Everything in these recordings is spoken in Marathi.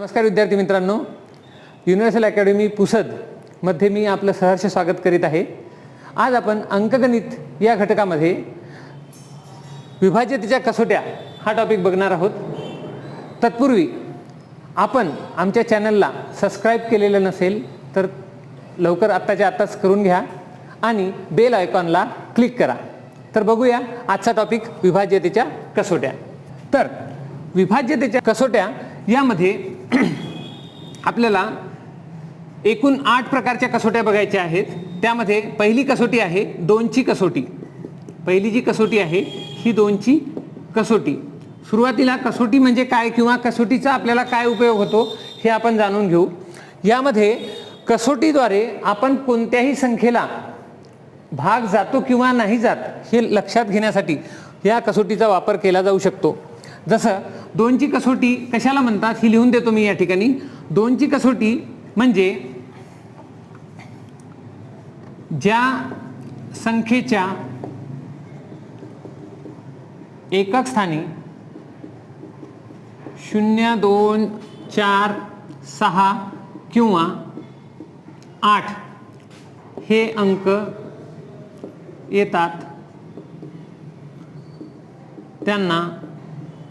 नमस्कार विद्यार्थी मित्रांनो, युनिव्हर्सल अकॅडमी पुसदमध्ये मी आपलं सहर्ष स्वागत करीत आहे। आज आपण अंकगणित या घटकामध्ये विभाज्यतेच्या कसोट्या हा टॉपिक बघणार आहोत। तत्पूर्वी आपण आमच्या चॅनलला सबस्क्राइब केलेलं नसेल तर लवकर आत्ताच्या आत्ताच करून घ्या आणि बेल आयकॉनला क्लिक करा। तर बघूया आजचा टॉपिक विभाज्यतेच्या कसोट्या। तर विभाज्यतेच्या कसोट्या यामध्ये आपल्याला एकूण 8 प्रकारच्या कसोट्या बघायच्या आहेत। त्यामध्ये पहिली कसोटी आहे 2ची कसोटी। पहिली जी कसोटी आहे ही 2ची कसोटी। सुरुवातीला कसोटी म्हणजे काय किंवा कसोटीचा आपल्याला काय उपयोग होतो हे आपण जाणून घेऊ। यामध्ये कसोटीद्वारे आपण कोणत्याही संख्येला भाग जातो किंवा नाही जात हे लक्षात घेण्यासाठी या कसोटीचा वापर केला जाऊ शकतो। जसं 2ची कसोटी कशाला म्हणतात ही लिहून देतो मी या ठिकाणी। 2ची कसोटी म्हणजे ज्या संख्येच्या एकक स्थानी 0, 2, 4, 6 किंवा 8 हे अंक येतात त्यांना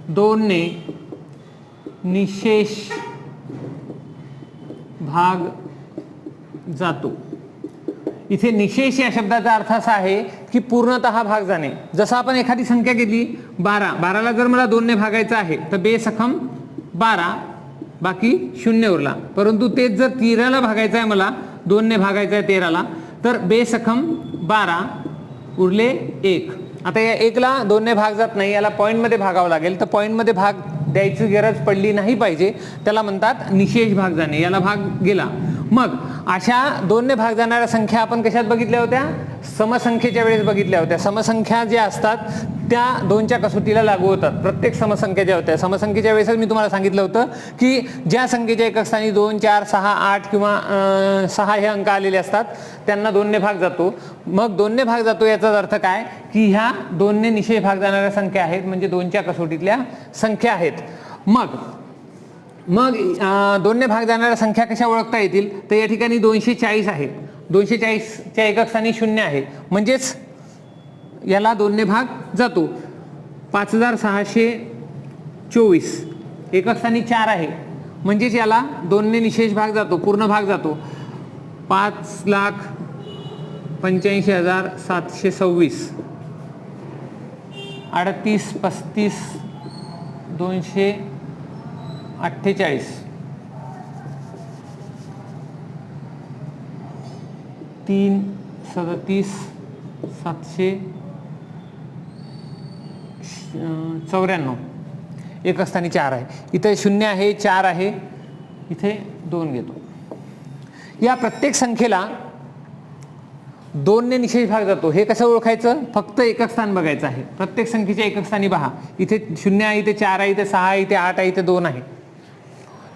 2 ने निशेष भाग जातो। इथे निशेष या शब्दाचा अर्थ असा आहे की पूर्णतः भाग जाणे। जसं आपण एखादी संख्या घेतली 12, 12ला जर मला 2 ने भागायचं आहे तर बेसखम 12 बाकी 0 उरला। परंतु तेच जर 13ला भागायचं आहे मला 2 ने भागायचं आहे 13ला तर बेसखम 12 उरले 1। आता या 1ला 2 ने भाग जात नाही, याला पॉइंट मध्ये भागावं लागेल। तर पॉइंट मध्ये भाग द्यायची गरज पडली नाही पाहिजे, त्याला म्हणतात निशेष भाग जाणे। याला भाग गेला। मग अशा 2 ने भाग जाणाऱ्या संख्या आपण कशात बघितल्या होत्या? समसंख्येच्या वेळेस बघितल्या होत्या। समसंख्या ज्या असतात त्या 2च्या कसोटीला लागू होतात। प्रत्येक समसंख्या ज्या होत्या समसंख्येच्या वेळेसच मी तुम्हाला सांगितलं होतं की ज्या संख्येच्या एकक स्थानी 2, 4, 6, 8 किंवा 6 हे अंक आलेले असतात त्यांना 2 ने भाग जातो। मग 2 ने भाग जातो याचा अर्थ काय की ह्या 2 ने निशेष भाग जाणाऱ्या संख्या आहेत, म्हणजे 2च्या कसोटीतल्या संख्या आहेत। मग 2 ने भाग जाणाऱ्या संख्या कशा ओळखता येतील? तर या ठिकाणी 240 आहे। 240च्या एकक स्थानी 0 आहे, म्हणजेच याला 2 ने भाग जातो। 5624 एकक स्थानी 4 आहे, म्हणजेच याला 2 ने निशेष भाग जातो, पूर्ण भाग जातो। 5,85,726 38, 35, 248 3, 37, 794 एकक स्थानी 4 आहे। इथे 0 आहे, 4 आहे, इथे 2 घेतो। या प्रत्येक संख्येला 2 ने निशेष भाग जातो। हे कसं ओळखायचं? फक्त एकक स्थान बघायचं आहे। प्रत्येक संख्येच्या एकक स्थानी पहा, इथे 0 आहे, इथे 4 आहे, इथे 6 आहे, इथे 8 आहे, इथे 2 आहे।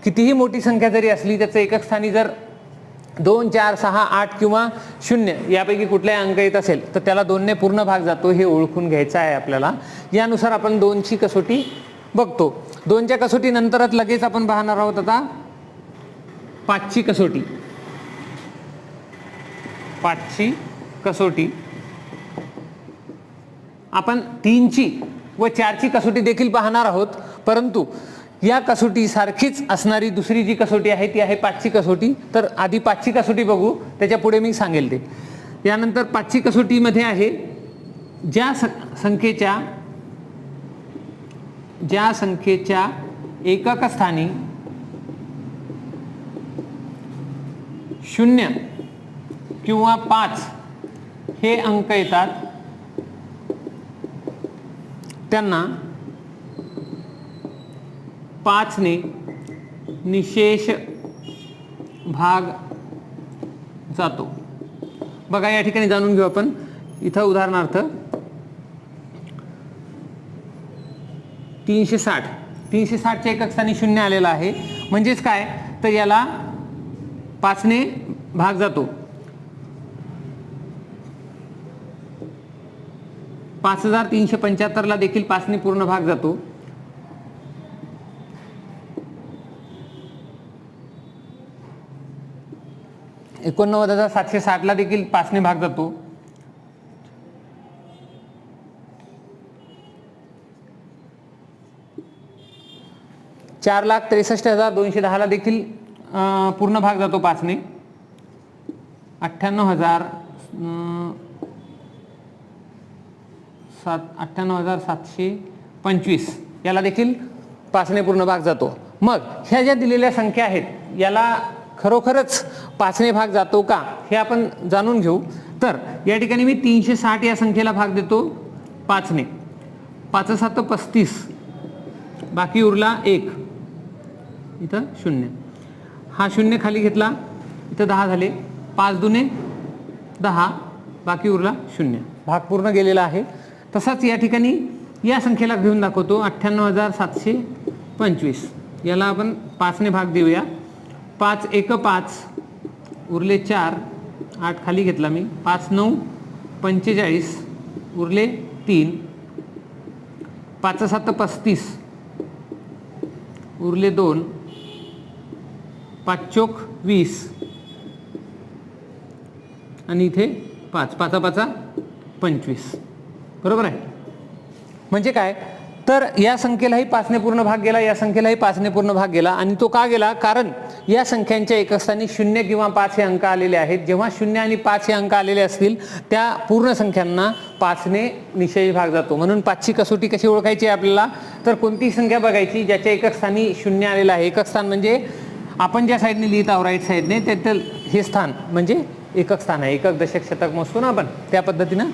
कितीही मोठी संख्या जरी असली त्याचं एकक स्थानी जर 2, 4, 6, 8 किंवा 0 यापैकी कुठलाही अंक येत असेल तर त्याला 2 ने पूर्ण भाग जातो, हे ओळखून घ्यायचं आहे आपल्याला। यानुसार आपण 2ची कसोटी बघतो। 2च्या कसोटी नंतरच लगेच आपण पाहणार आहोत आता 5ची कसोटी। 5ची कसोटी आपण 3ची व 4ची कसोटी देखील पाहणार आहोत, परंतु या कसोटी सारखीच असणारी दुसरी जी कसोटी आहे ती आहे 5ची कसोटी। तर आधी 5ची कसोटी बघू, त्याच्या पुढे मी सांगेल ते। यानंतर 5ची कसोटीमध्ये आहे ज्या संख्येच्या एकक स्थानी 0 किंवा 5 हे अंक येतात त्यांना 5 ने निशेष भाग जातो। बघा या ठिकाणी जाणून घेऊ आपण। इथं उदाहरणार्थ 360च्या एकक स्थानी 0 आलेला आहे, म्हणजेच काय तर याला 5 ने भाग जातो। 5375 ला देखील 5 ने पूर्ण भाग जातो। 89,760 ला देखील 5 ने भाग जातो. 4,63,210 ला देखील पूर्ण भाग जातो 5 ने. 98,725 याला देखील 5 ने पूर्ण भाग जातो. मग ह्या ज्या दिलेल्या संख्या आहेत याला खरोखरच 5 ने भाग जातो का हे आपण जाणून घेऊ. तर या ठिकाणी मी 360 या संख्येला भाग देतो 5 ने. 5 7 35, बाकी उरला 1, इथं 0. हा 0 खाली घेतला, इथं 10 झाले. 5 दुने 10, बाकी उरला 0. भाग पूर्ण गेलेला आहे. तसाच या ठिकाणी या संख्येला घेऊन दाखवतो 98,725. याला आपण 5 ने भाग देऊया. 5 1 5, उरले 4, 8 खाली घेतला मी. 5 9 45, उरले 3. 5 7 35, उरले 2. 5 चोक 20 आणि इथे 5 5 5 25. बरोबर आहे. म्हणजे काय, तर या संख्येलाही 5 ने पूर्ण भाग गेला, या संख्येलाही 5 ने पूर्ण भाग गेला. आणि तो का गेला, कारण या संख्यांच्या एकक स्थानी 0 किंवा 5 हे अंक आलेले आहेत. जेव्हा 0 आणि 5 हे अंक आलेले असतील त्या पूर्ण संख्यांना 5 ने निशेष भाग जातो. म्हणून 5 ची कसोटी कशी ओळखायची आहे आपल्याला, तर कोणतीही संख्या बघायची ज्याच्या एकक स्थानी 0 आलेला आहे. एकक स्थान म्हणजे आपण ज्या साईडने लिहित आहोत राईट साईडने त्यातील हे स्थान म्हणजे एकक स्थान आहे. एकक दशक शतक मोजतो ना आपण, त्या पद्धतीनं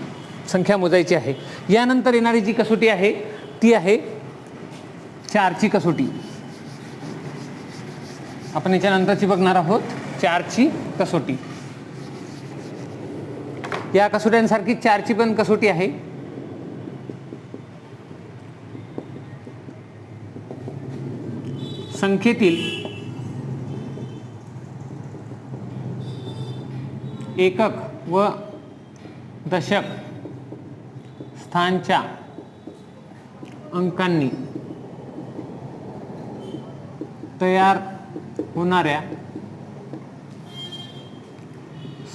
संख्या मोजायची आहे. यानंतर येणारी जी कसोटी आहे ती आहे 4 ची कसोटी. आपण याच्यानंतरची बघणार आहोत 4 ची कसोटी. या कसोट्यांसारखी 4 ची पण कसोटी आहे. संख्येतील एकक व दशक स्थानच्या अंकांनी तयार होणाऱ्या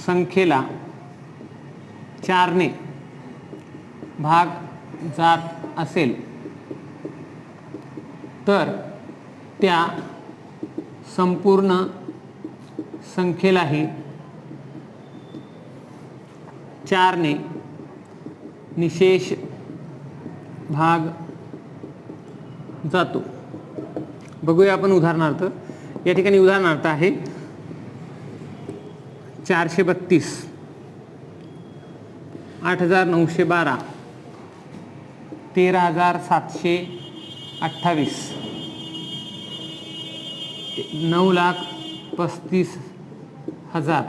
संख्येला 4 ने भाग जात असेल तर त्या संपूर्ण संख्येलाही 4 ने निशेष भाग जातो. बघूया आपण उदाहरणार्थ. या ठिकाणी उदाहरणार्थ आहे 432, 8,912, 13,728, 9,35,000,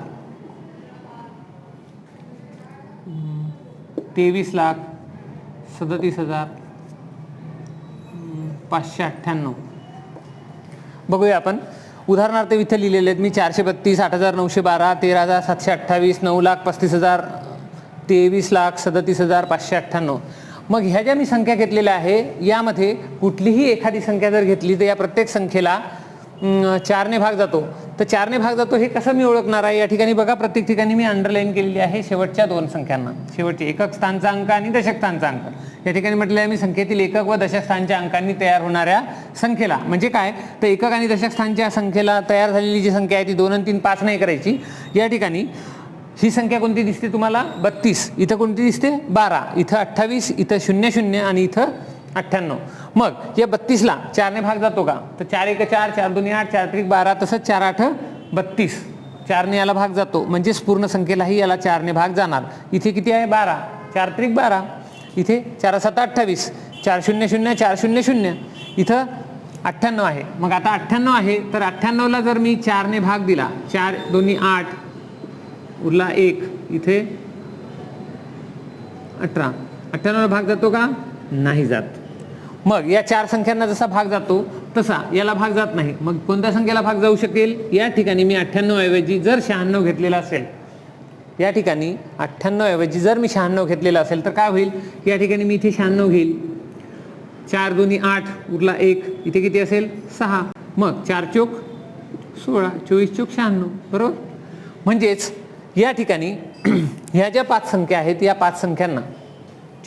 23,37,598. बघूया आपण उदाहरणार्थ इथे लिहिलेले आहेत मी 432, 8,912, 13,728, 9,35,000, 23,37,598. मग ह्या ज्या मी संख्या घेतलेल्या आहे यामध्ये कुठलीही एखादी संख्या जर घेतली तर या प्रत्येक संख्येला 4 ने भाग जातो. तर 4 ने भाग जातो हे कसं मी ओळखणार आहे. या ठिकाणी बघा प्रत्येक ठिकाणी मी अंडरलाईन केलेली आहे शेवटच्या 2 संख्यांना. शेवटचे एकक स्थानचा अंक आणि दशक स्थानचा अंक. या ठिकाणी म्हटलं आहे मी संख्येतील एकक व दशक स्थानच्या अंकांनी तयार होणाऱ्या संख्येला. म्हणजे काय, तर एकक आणि दशक स्थानच्या संख्येला तयार झालेली जी संख्या आहे ती 2 आणि 3 5 नाही करायची. या ठिकाणी ही संख्या कोणती दिसते तुम्हाला 32, इथं कोणती दिसते 12, इथं 28, इथं 00 आणि इथं 98. मग या 32ला 4 ने भाग जातो का, तर 4 1 4, 4 2 8, 4 3 12, तसंच 4 8 32. 4 ने याला भाग जातो म्हणजेच पूर्ण संख्येलाही याला 4 ने भाग जाणार. इथे किती आहे 12, 4 3 12, इथे 4 7 28, 4 0 0 4 0 0, इथं 98 आहे. मग आता 98 आहे तर 98ला जर मी 4 ने भाग दिला, 4 2 8, उरला 1, इथे 18. 98ला भाग जातो का, नाही जात. मग या 4 संख्यांना जसा भाग जातो तसा याला भाग जात नाही. मग कोणत्या संख्येला भाग जाऊ शकेल, या ठिकाणी मी 98 ऐवजी जर 96 घेतलेला असेल, या ठिकाणी 98 ऐवजी जर मी 96 घेतलेला असेल तर काय होईल, या ठिकाणी मी इथे 96 घेईल. 4 2 8, उरला 1, इथे किती असेल 6. मग 4 चोक 16, 24 चोक 96. बरोबर. म्हणजेच या ठिकाणी ह्या ज्या 5 संख्या आहेत या 5 संख्यांना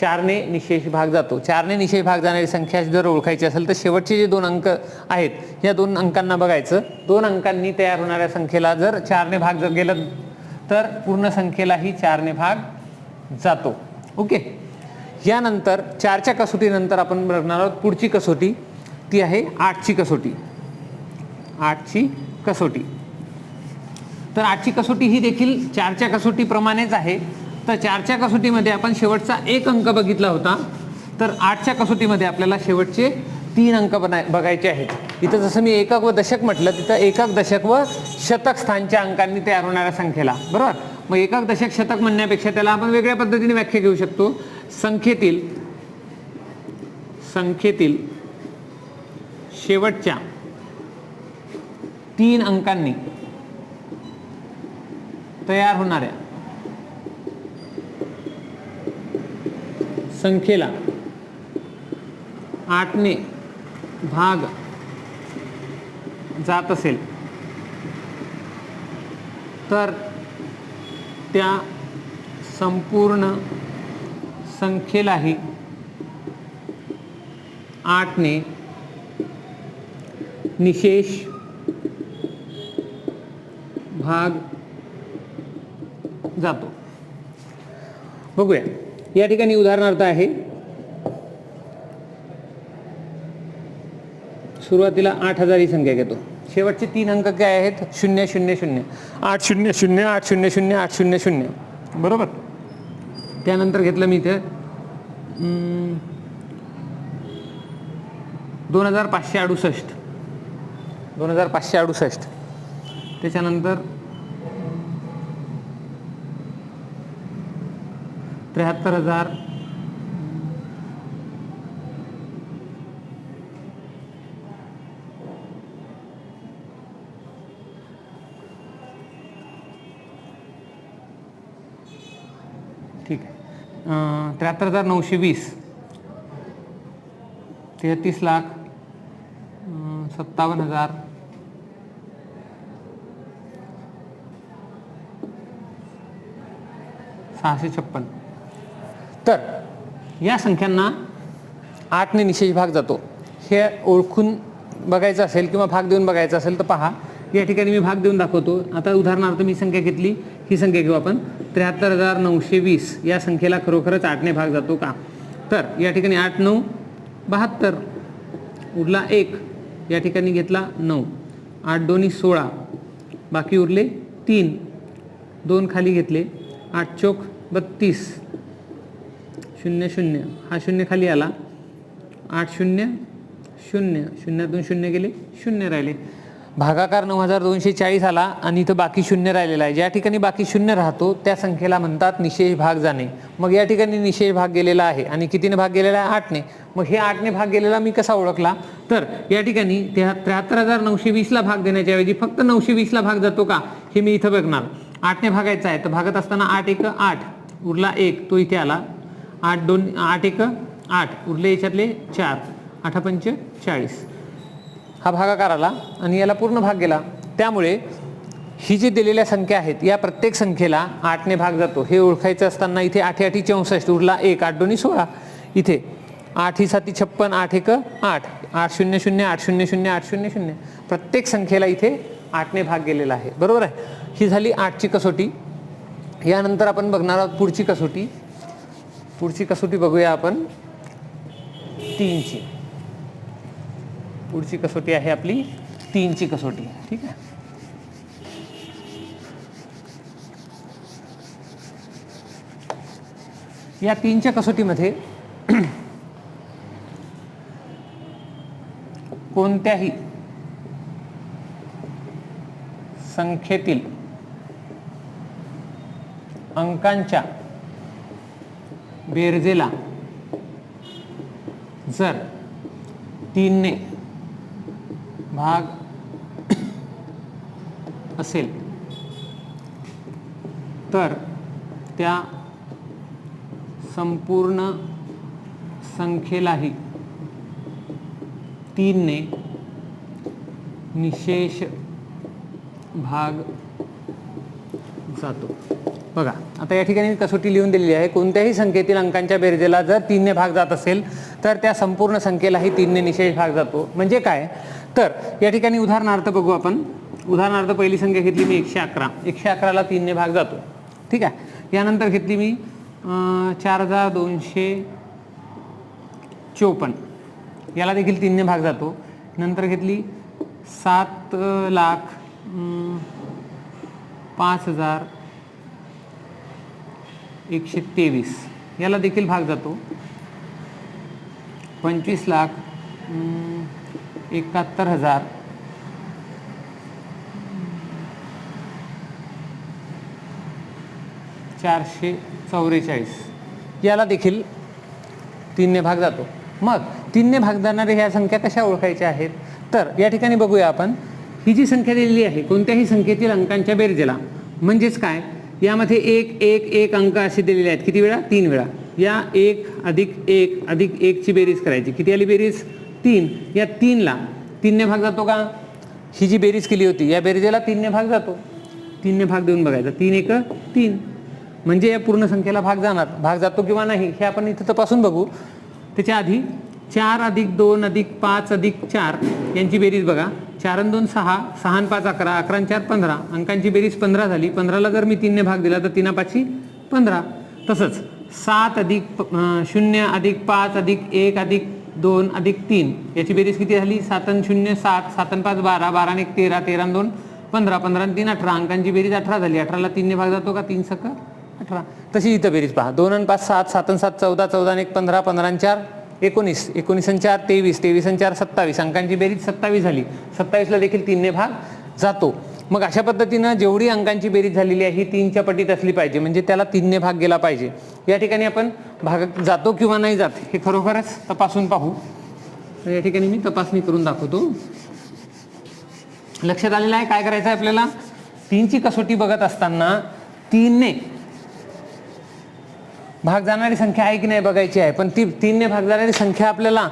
4ने निशेष भाग जातो. 4ने निशेष भाग जाणारी संख्या जर ओळखायची असेल तर शेवटचे जे 2 अंक आहेत या 2 अंकांना बघायचं. 2 अंकांनी तयार होणाऱ्या संख्येला जर 4ने भाग जर गेलं तर पूर्ण संख्येलाही 4ने भाग जातो. ओके. यानंतर 4च्या कसोटीनंतर आपण बघणार आहोत पुढची कसोटी, ती आहे 8ची कसोटी. 8ची कसोटी. तर 8ची कसोटी ही देखील 4च्या कसोटीप्रमाणेच आहे. तर 4च्या कसोटीमध्ये आपण शेवटचा 1 अंक बघितला होता, तर 8च्या कसोटीमध्ये आपल्याला शेवटचे 3 अंक बघायचे आहेत. इथं जसं मी एकक व दशक म्हटलं, तिथं एकक, दशक व शतक स्थानच्या अंकांनी तयार होणाऱ्या संख्येला, बरोबर. मग एकक, दशक, शतक म्हणण्यापेक्षा त्याला आपण वेगळ्या पद्धतीने व्याख्या घेऊ शकतो. संख्येतील शेवटच्या 3 अंकांनी तयार होणाऱ्या संख्येला 8ने भाग जात असेल तर त्या संपूर्ण संख्येलाही 8ने निशेष भाग जातो. बघूया. या ठिकाणी उदाहरणार्थ आहे. सुरुवातीला 8000 ही संख्या घेतो. शेवटचे 3 अंक काय आहेत? 0 0 0 8 0 0 8 0 0 8 0 0, बरोबर. त्यानंतर घेतलं मी इथे 2568. 2568. त्याच्यानंतर 73,000. ठीक आहे. 73,920. 33 लाख. 57,000. 656. तर या संख्यांना 8ने निशेष भाग जातो. हे ओळखून बघायचं असेल किंवा भाग देऊन बघायचं असेल तर पहा, या ठिकाणी मी भाग देऊन दाखवतो. आता उदाहरणार्थ मी संख्या घेतली, ही संख्या घेऊ आपण. 73,920 या संख्येला खरोखरच 8ने भाग जातो का? तर या ठिकाणी 8 9 72, उरला 1. या ठिकाणी घेतला 9. 8 2 16, बाकी उरले 3. 2 खाली घेतले. 8 चौक 32. 0 0, हा 0 खाली आला. 8 0 0, 0तून 0 गेले, 0 राहिले. भागाकार 9240 आला आणि इथं बाकी 0 राहिलेला आहे. ज्या ठिकाणी बाकी 0 राहतो त्या संख्येला म्हणतात निशेष भाग जाणे. मग या ठिकाणी निशेष भाग गेलेला आहे आणि कितीने भाग गेलेला आहे? 8ने. मग हे 8ने भाग गेलेला मी कसा ओळखला? तर या ठिकाणी 73,920ला भाग देण्याच्या ऐवजी फक्त 920ला भाग जातो का हे मी इथं बघणार. 8ने भागायचा आहे तर भागत असताना 8 1 8, उरला 1, तो इथे आला. 8 2 8 1 8, उरले याच्यातले 4. 8 5 40. हा भागाकार आला आणि याला पूर्ण भाग गेला. त्यामुळे ही जी दिलेल्या संख्या आहेत या प्रत्येक संख्येला 8ने भाग जातो हे ओळखायचं असताना इथे 8 8 64, उरला 1. 8 2 16, इथे 8 7 56, 8 1 8, 8 0 0 8 0 0 8 0 0. प्रत्येक संख्येला इथे 8ने भाग गेलेला आहे, बरोबर आहे. ही झाली 8ची कसोटी. यानंतर आपण बघणार आहोत पुढची कसोटी. पुढची कसोटी बघूया आपण 3ची. पुढची कसोटी आहे आपली 3ची कसोटी. ठीक आहे. या 3च्या कसोटीमध्ये कोणत्याही संख्येतील अंकांच्या बेरजेला जर 3ने भाग असेल तर त्या संपूर्ण संख्येलाही 3ने निशेष भाग जातो. बघा आता या ठिकाणी कसोटी लिहून दिलेली आहे. कोणत्याही संख्येतील अंकांच्या बेरजेला जर 3 ने भाग जात असेल तर त्या संपूर्ण संख्येलाही 3 ने निशेष भाग जातो. म्हणजे काय, तर या ठिकाणी उदाहरणार्थ बघू आपण. उदाहरणार्थ पहिली संख्या घेतली मी 111. 111ला 3 ने भाग जातो. ठीक आहे. यानंतर घेतली मी 4254, याला देखील 3 ने भाग जातो. नंतर घेतली 7,05,123, याला देखील भाग जातो. 25,71,444, याला देखील 3 ने भाग जातो. मग 3 ने भाग जाणारे ह्या संख्या कशा ओळखायच्या आहेत, तर या ठिकाणी बघूया आपण. ही जी संख्या दिलेली आहे कोणत्याही संख्येतील अंकांच्या बेरजेला, म्हणजेच काय, यामध्ये 1 1 1 अंक असे दिलेले आहेत. किती वेळा, 3 वेळा. या 1 अधिक 1 अधिक 1 ची बेरीज करायची. किती आली बेरीज, 3. या 3ला 3 ने भाग जातो का, ही जी बेरीज केली होती या बेरजेला 3 ने भाग जातो. 3 ने भाग देऊन बघायचा. 3 1 3, म्हणजे या पूर्ण संख्येला भाग जाणार. भाग जातो किंवा नाही हे आपण इथं तपासून बघू. त्याच्या आधी 4 अधिक 2 अधिक 5 अधिक 4 यांची बेरीज बघा. 4 आणि 2 6, 6 आणि 5 11, 11 आणि 4 15, अंकांची बेरीज 15 झाली. 15ला जर मी 3 ने भाग दिला तर 3 5 15. तसंच 7 अधिक 0 अधिक 5 अधिक 1 अधिक 2 अधिक 3 याची बेरीज किती झाली, 7 आणि 0 7, 7 आणि 5 12, 12 आणि 1 13, 13 आणि 2 15, 15 आणि 3 18, अंकांची बेरीज 18 झाली. 18ला 3 ने भाग जातो का, 3 सक 18. तशी इथं बेरीज पहा. 2 आणि 5 7, 7 आणि 7 14, 14 आणि 1 15, 15 आणि 4 19, 19 आणि 4 23, 23 आणि 4 27, अंकांची बेरीज 27 झाली. 27ला देखील 3 ने भाग जातो. मग अशा पद्धतीनं जेवढी अंकांची बेरीज झालेली आहे ही 3च्या पटीत असली पाहिजे, म्हणजे त्याला 3 ने भाग गेला पाहिजे. या ठिकाणी आपण भाग जातो किंवा नाही जात हे खरोखरच तपासून पाहू. तर या ठिकाणी मी तपासणी करून दाखवतो. लक्षात आलेलं आहे काय करायचं आहे आपल्याला. 3ची कसोटी बघत असताना 3 ने भाग जाणारी संख्या आहे की नाही बघायची आहे. पण ती 3 ने भाग जाणारी संख्या आपल्याला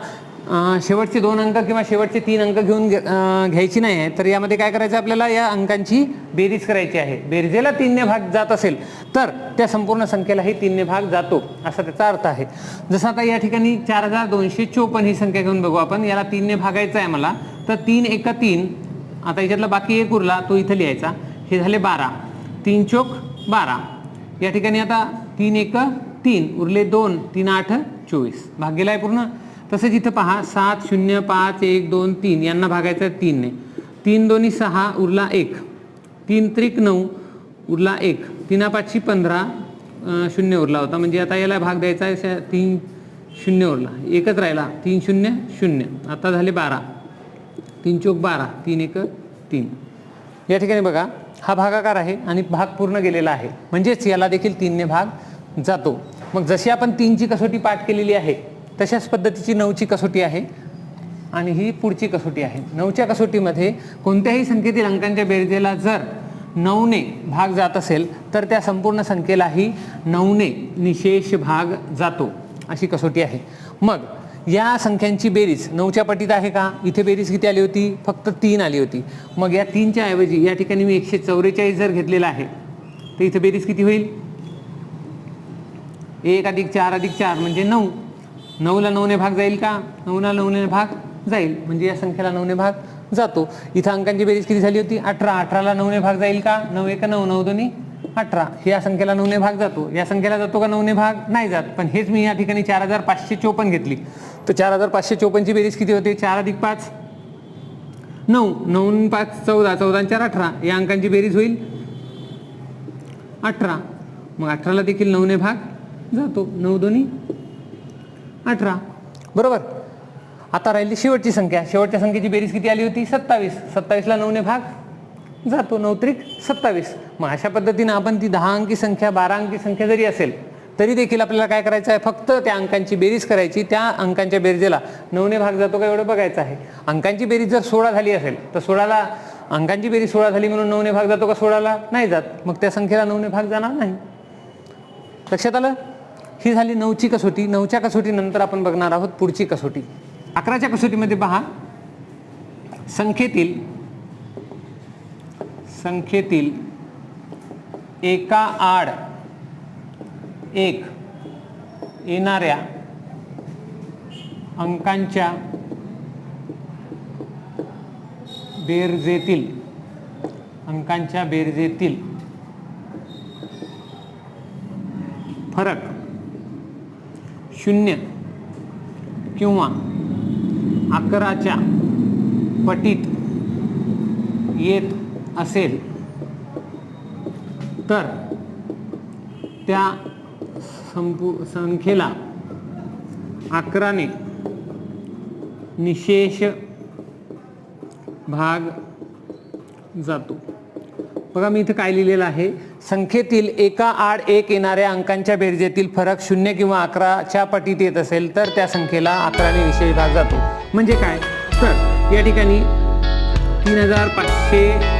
शेवटचे 2 अंक किंवा शेवटचे 3 अंक घेऊन घ्यायची नाही आहे. तर यामध्ये काय करायचं आपल्याला, या अंकांची बेरीज करायची आहे. बेरजेला 3 ने भाग जात असेल तर त्या संपूर्ण संख्येलाही 3 ने भाग जातो असा त्याचा अर्थ आहे. जसं आता या ठिकाणी 4254 ही संख्या घेऊन बघू आपण. याला 3 ने भागायचं आहे मला. तर 3 1 3, आता याच्यातला बाकी 1 उरला तो इथं लिहायचा. हे झाले 12, 3 चोक 12. या ठिकाणी आता 3 1 3 उरले 2, 3 8 24, भाग गेला आहे पूर्ण. तसंच इथं पहा 7 0 5 1 2 3 यांना भागायचं आहे 3 ने. 3 2 6 उरला 1, 3 3 9 उरला 1, 3 5 15 0 उरला होता. म्हणजे आता याला भाग द्यायचा आहे. 3 0 उरला, एकच राहिला. 3 0 0, आता झाले 12, 3 चोक 12, 3 1 3. या ठिकाणी बघा हा भागाकार आहे आणि भाग पूर्ण गेलेला आहे, म्हणजेच याला देखील 3 ने भाग जातो. मग जशी आपण 3ची कसोटी पाठ केलेली आहे तशाच पद्धतीची 9ची कसोटी आहे आणि ही पुढची कसोटी आहे. 9च्या कसोटीमध्ये कोणत्याही संख्येतील अंकांच्या बेरजेला जर 9 ने भाग जात असेल तर त्या संपूर्ण संख्येलाही 9 ने निशेष भाग जातो अशी कसोटी आहे. मग या संख्यांची बेरीज 9च्या पटीत आहे का. इथे बेरीज किती आली होती, फक्त 3 आली होती. मग या 3च्या ऐवजी या ठिकाणी मी 144 जर घेतलेला आहे तर इथे बेरीज किती होईल, 1 अधिक 4 अधिक 4 म्हणजे 9. 9ला 9 ने भाग जाईल का, 9ला 9 ने भाग जाईल, म्हणजे या संख्येला 9 ने भाग जातो. इथं अंकांची बेरीज किती झाली होती, 18. 18ला 9 ने भाग जाईल का, 9 1 9, 9 2 18. या संख्येला 9 ने भाग जातो. या संख्येला जातो का 9 ने भाग, नाही जात. पण हेच मी या ठिकाणी 4554 घेतली तर 4554 ची बेरीज किती होते, 4 अधिक 5 9, 9 5 14, 14 आणि 4 18. या अंकांची बेरीज होईल 18. मग 18ला देखील 9 ने भाग जातो. 9 2 18, बरोबर. आता राहिली शेवटची संख्या. शेवटच्या संख्येची बेरीज किती आली होती, 27. 27ला 9 ने भाग जातो. 9 त्रिक 27. मग अशा पद्धतीने आपण ती 10 अंकी संख्या 12 अंकी संख्या जरी असेल तरी देखील आपल्याला काय करायचं आहे, फक्त त्या अंकांची बेरीज करायची. त्या अंकांच्या बेरजेला 9 ने भाग जातो का एवढं बघायचं आहे. अंकांची बेरीज जर 16 झाली असेल तर 16ला अंकांची बेरीज 16 झाली म्हणून 9 ने भाग जातो का, 16ला नाही जात. मग त्या संख्येला 9 ने भाग जाणार नाही. लक्षात आलं. ही झाली 9ची कसोटी. 9च्या कसोटीनंतर आपण बघणार आहोत पुढची कसोटी. 11च्या कसोटीमध्ये पहा, संख्येतील एका आड एक येणाऱ्या अंकांच्या बेरजेतील फरक 0 किंवा 11च्या पटीत येत असेल तर त्या संख्येला 11ने निशेष भाग जातो. बघा मी इथे काय लिहिलेलं आहे, संख्येतील एका आड एक येणाऱ्या अंकांच्या बेरजेतील फरक 0 किंवा 11च्या पटीत येत असेल तर त्या संख्येला 11ने निशेष भाग जातो. म्हणजे काय, तर या ठिकाणी 3500